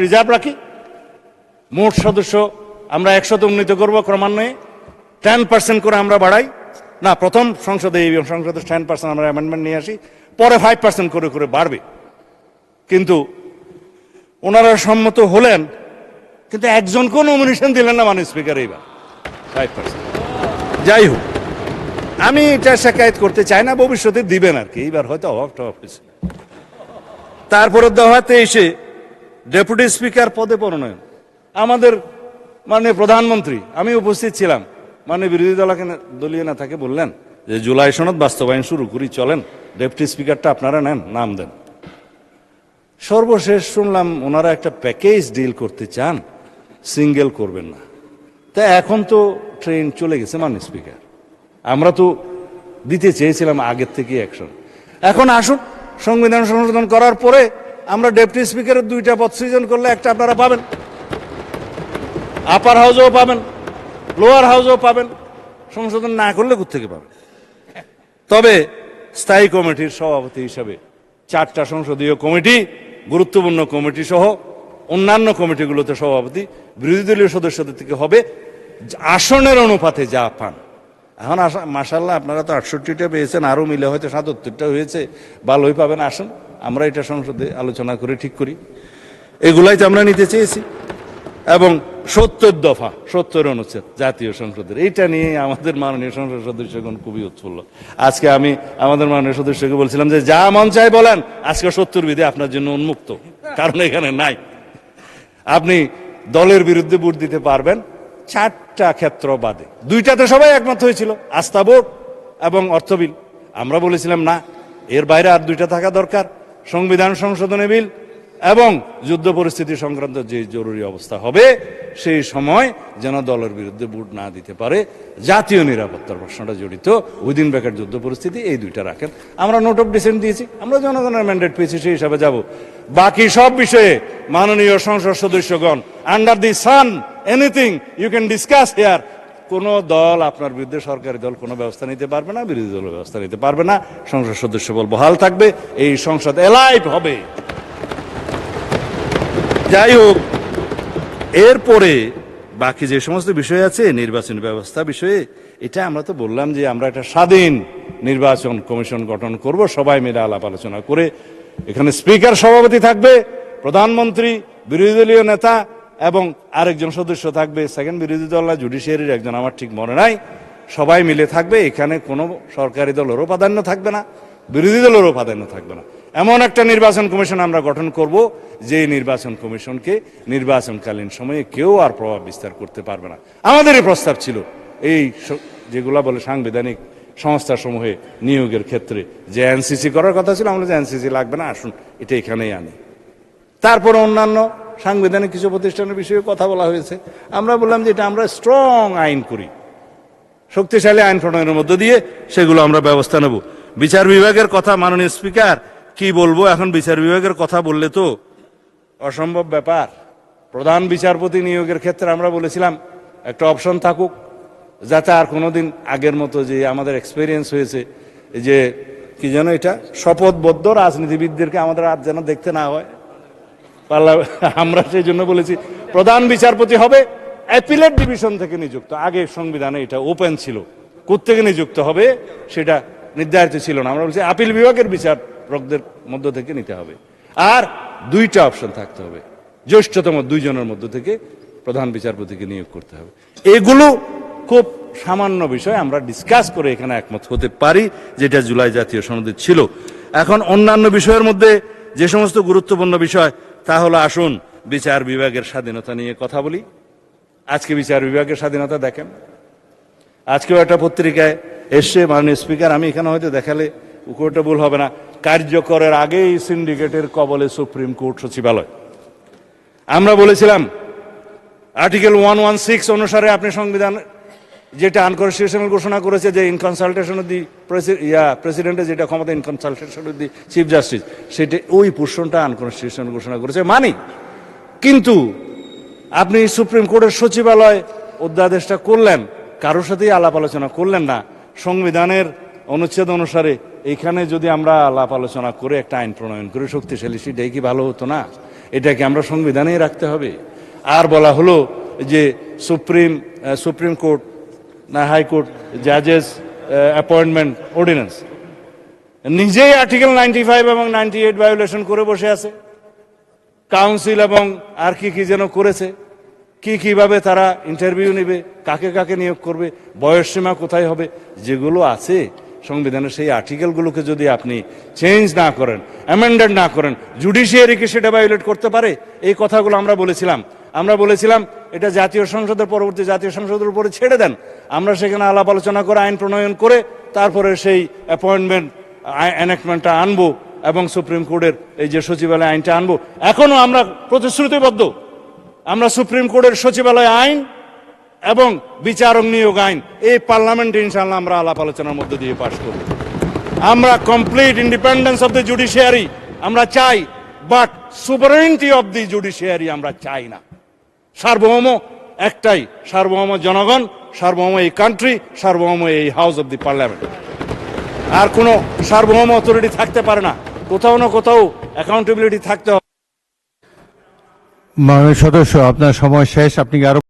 Reserve রাখি, মোট সদস্য আমরা 100 উন্নীত করবো ক্রমান্বয়ে, 10% করে আমরা বাড়াই না, প্রথম সংসদে এই সংসদে 10% আমরা অ্যামেন্ডমেন্ট নিয়ে আসি, পরে 5% করে করে বাড়বে। কিন্তু ওনারা সম্মত হলেন, কিন্তু একজনকেও নমিনেশন দিলেন না মাননীয় স্পিকার এইবার 5%। যাই হোক, আমি এটা শিকায়ত করতে চাই না, ভবিষ্যতে দিবেন আর কি, এইবার হয়তো অভাবটা হয়েছে। তারপরে দফাতে এসে ডেপুটি স্পিকার পদে মনোনয়ন, আমাদের মাননীয় প্রধানমন্ত্রী, আমি উপস্থিত ছিলাম, মাননীয় বিরোধী দলীয় নেতাকে বললেন যে জুলাই সনদ বাস্তবায়ন শুরু করি, চলেন ডেপুটি স্পিকারটা আপনারা নেন, নাম দেন। সর্বশেষ শুনলাম ওনারা একটা প্যাকেজ ডিল করতে চান, সিঙ্গেল করবেন না। তা এখন তো ট্রেন চলে গেছে মাননীয় স্পিকার, আমরা তো দিতে চেয়েছিলাম আগের থেকে অ্যাকশন। এখন আসুন, সংবিধান সংশোধন করার পরে আমরা ডেপুটি স্পিকারের 2টা পদ সৃজন করলে একটা আপনারা পাবেন, আপার হাউসেও পাবেন, লোয়ার হাউসেও পাবেন। সংশোধন না করলে কোত্থেকে পাবেন? তবে স্থায়ী কমিটির সভাপতি হিসাবে 4টা সংসদীয় কমিটি, গুরুত্বপূর্ণ কমিটি সহ অন্যান্য কমিটিগুলোতে সভাপতি বিরোধী দলীয় সদস্যদের থেকে হবে, আসনের অনুপাতে যা পান। এখন মাশাআল্লাহ আপনারা তো 68টা পেয়েছেন, আরও মিলে হয়তো 77টা হয়েছে, ভালোই পাবেন। আসুন আমরা এটা সংসদে আলোচনা করে ঠিক করি, এগুলাই তো আমরা নিতে চেয়েছি। এবং 70 দফা 70 অনুচ্ছেদ জাতীয় সংসদের, এইটা নিয়ে আমাদের মাননীয় সংসদ সদস্যগণ খুবই উৎফুল্ল। আজকে আমি আমাদের মাননীয় সদস্যকে বলছিলাম যে যা মন চাই বলেন, আজকে 70 বিধি আপনার জন্য উন্মুক্ত, কারণ এখানে নাই। আপনি দলের বিরুদ্ধে ভোট দিতে পারবেন 4টা ক্ষেত্র বাদে, 2টাতে সবাই একমত হয়েছিল, আস্থা ভোট এবং অর্থ বিল। আমরা বলেছিলাম না, এর বাইরে আর 2টা থাকা দরকার, সংবিধান সংশোধনী বিল এবং যুদ্ধ পরিস্থিতি সংক্রান্ত যে জরুরি অবস্থা হবে সেই সময় যেন দলের বিরুদ্ধে ভোট না দিতে পারে। জাতীয় নিরাপত্তার প্রশ্নটা জড়িত, উইদিন ব্র্যাকেট যুদ্ধ পরিস্থিতি, এই 2টা রাখেন। আমরা নোট অফ ডিসেন্ট দিয়েছি, আমরা জনগণের ম্যান্ডেট পেয়েছি, সেই হিসাবে যাব। বাকি সব বিষয়ে মাননীয় সংসদ সদস্যগণ, under the sun anything you can discuss here. কোনো দল আপনার বিরুদ্ধে, সরকারি দল কোনো ব্যবস্থা নিতে পারবে না, বিরোধী দল ব্যবস্থা নিতে পারবে না, সংসদ সদস্য বল বহাল থাকবে, এই সংসদ এলাইভ হবে। যাই হোক, এরপরে বাকি যে সমস্ত বিষয় আছে নির্বাচন ব্যবস্থা বিষয়ে, এটা আমরা তো বললাম যে আমরা একটা স্বাধীন নির্বাচন কমিশন গঠন করব, সবাই মিলে আলাপ আলোচনা করে। এখানে স্পিকার সভাপতি থাকবে, প্রধানমন্ত্রী, বিরোধী দলীয় নেতা এবং আরেকজন সদস্য থাকবে সেকেন্ড বিরোধী দল না জুডিশিয়ারির একজন, আমার ঠিক মনে নাই। সবাই মিলে থাকবে, এখানে কোনো সরকারি দলেরও প্রাধান্য থাকবে না, বিরোধী দলেরও প্রাধান্য থাকবে না। এমন একটা নির্বাচন কমিশন আমরা গঠন করব যে নির্বাচন কমিশনকে নির্বাচনকালীন সময়ে কেউ আর প্রভাব বিস্তার করতে পারবে না। আমাদের এই প্রস্তাব ছিল, এই যেগুলা বলে সাংবিধানিক সংস্থাসমূহে নিয়োগের ক্ষেত্রে যে এনসিসি করার কথা ছিল, আমরা যে এনসিসি লাগবে না, আসুন এটা এখানেই আনি। তারপর অন্যান্য সাংবিধানিক কিছু প্রতিষ্ঠানের বিষয়ে কথা বলা হয়েছে। আমরা বললাম যে এটা আমরা স্ট্রং আইন করি, শক্তিশালী আইন প্রণয়নের মধ্য দিয়ে সেগুলো আমরা ব্যবস্থা নেব। বিচার বিভাগের কথা মাননীয় স্পিকার কি বলবো, এখন বিচার বিভাগের কথা বললে তো অসম্ভব ব্যাপার। প্রধান বিচারপতি নিয়োগের ক্ষেত্রে আমরা বলেছিলাম একটা অপশন থাকুক, যাতে আর কোনোদিন আগের মতো যে আমাদের এক্সপেরিয়েন্স হয়েছে যে কি যেন এটা শপথবদ্ধ রাজনীতিবিদদেরকে আমাদের আর যেন দেখতে না হয়। আমরা সেই জন্য বলেছি প্রধান বিচারপতি হবে অ্যাপিলেট ডিভিশন থেকে নিযুক্ত। আগে সংবিধানে এটা ওপেন ছিল, কোত্থেকে নিযুক্ত হবে সেটা নির্ধারিত ছিল না। আমরা বলছি আপিল বিভাগের বিচারকদের মধ্য থেকে নিতে হবে। আর 2টা অপশন থাকতে হবে, জ্যেষ্ঠতম 2 জনের মধ্য থেকে প্রধান বিচারপতিকে নিয়োগ করতে হবে। এগুলো খুব সামান্য বিষয়, আমরা ডিসকাস করে এখানে একমত হতে পারি, যেটা জুলাই জাতীয় সনদে ছিল। এখন অন্যান্য বিষয়ের মধ্যে যে সমস্ত গুরুত্বপূর্ণ বিষয়, তা হলো আসুন বিচার বিভাগের স্বাধীনতা নিয়ে কথা বলি। আজকে বিচার বিভাগের স্বাধীনতা দেখেন, আজকেও একটা পত্রিকায় এসছে, মাননীয় স্পিকার আমি এখানে হয়তো দেখালে উকোটা ভুল হবে না, কার্যকরের আগেই সিন্ডিকেটের কবলে সুপ্রিম কোর্ট সচিবালয়। আমরা বলেছিলাম আর্টিকেল 116 অনুসারে আপনি সংবিধান যেটা আনকনস্টিটিউশনাল ঘোষণা করেছে, যে ইন কনসালটেশন অফ দি প্রেসিডেন্টের যেটা ক্ষমতা, in consultation of the chief justice, সেটা ওই পোর্শনটা আনকনস্টিটিউশনাল ঘোষণা করেছে মানি। কিন্তু আপনি সুপ্রিম কোর্টের সচিবালয় অধ্যাদেশটা করলেন, কারোর সাথেই আলাপ আলোচনা করলেন না। সংবিধানের অনুচ্ছেদ অনুসারে এখানে যদি আমরা আলাপ আলোচনা করে একটা আইন প্রণয়ন করি শক্তিশালী, সেটাই কি ভালো হতো না? এটাকে আমরা সংবিধানেই রাখতে হবে? আর বলা হলো যে সুপ্রিম কোর্ট না হাইকোর্ট জাজেস অ্যাপয়েন্টমেন্ট অর্ডিন্যান্স নিজেই আর্টিকেল 95 এবং 98 ভায়োলেশন করে বসে আছে। কাউন্সিল এবং আর কি যেন করেছে, কিভাবে তারা ইন্টারভিউ নেবে, কাকে কাকে নিয়োগ করবে, বয়সসীমা কোথায় হবে, যেগুলো আছে সংবিধানের সেই আর্টিকেলগুলোকে যদি আপনি চেঞ্জ না করেন, অ্যামেন্ডেড না করেন, জুডিশিয়ারিকে সেটা ভায়োলেট করতে পারে। এই কথাগুলো আমরা বলেছিলাম এটা জাতীয় সংসদের পরবর্তী জাতীয় সংসদের উপরে ছেড়ে দেন। আমরা সেখানে আলাপ আলোচনা করে আইন প্রণয়ন করে তারপরে সেই অ্যাপয়েন্টমেন্ট এনাক্টমেন্টটা আনবো এবং সুপ্রিম কোর্টের এই যে সচিবালয় আইনটা আনবো। এখনো আমরা প্রতিশ্রুতিবদ্ধ, আমরা সুপ্রিম কোর্টের সচিবালয় আইন এবং বিচারক নিয়োগ আইন এই পার্লামেন্টে ইনশাআল্লাহ আমরা আলাপ আলোচনার মধ্যে দিয়ে পাশ করব। আমরা complete independence of the judiciary আমরা চাই, বাট সুপারিনটি অফ দি জুডিশিয়ারি আমরা চাই না। সার্বভৌম একটাই, সার্বভৌম জনগণ, সার্বভৌম এই কান্ট্রি, সার্বভৌম এই হাউস অফ দি পার্লামেন্ট। আর কোনো সার্বভৌম অথরিটি থাকতে পারে না, কোথাও না কোথাও অ্যাকাউন্টেবিলিটি থাকতে হবে। মাননীয় সদস্য, আপনার সময় শেষ। আপনি কি আরো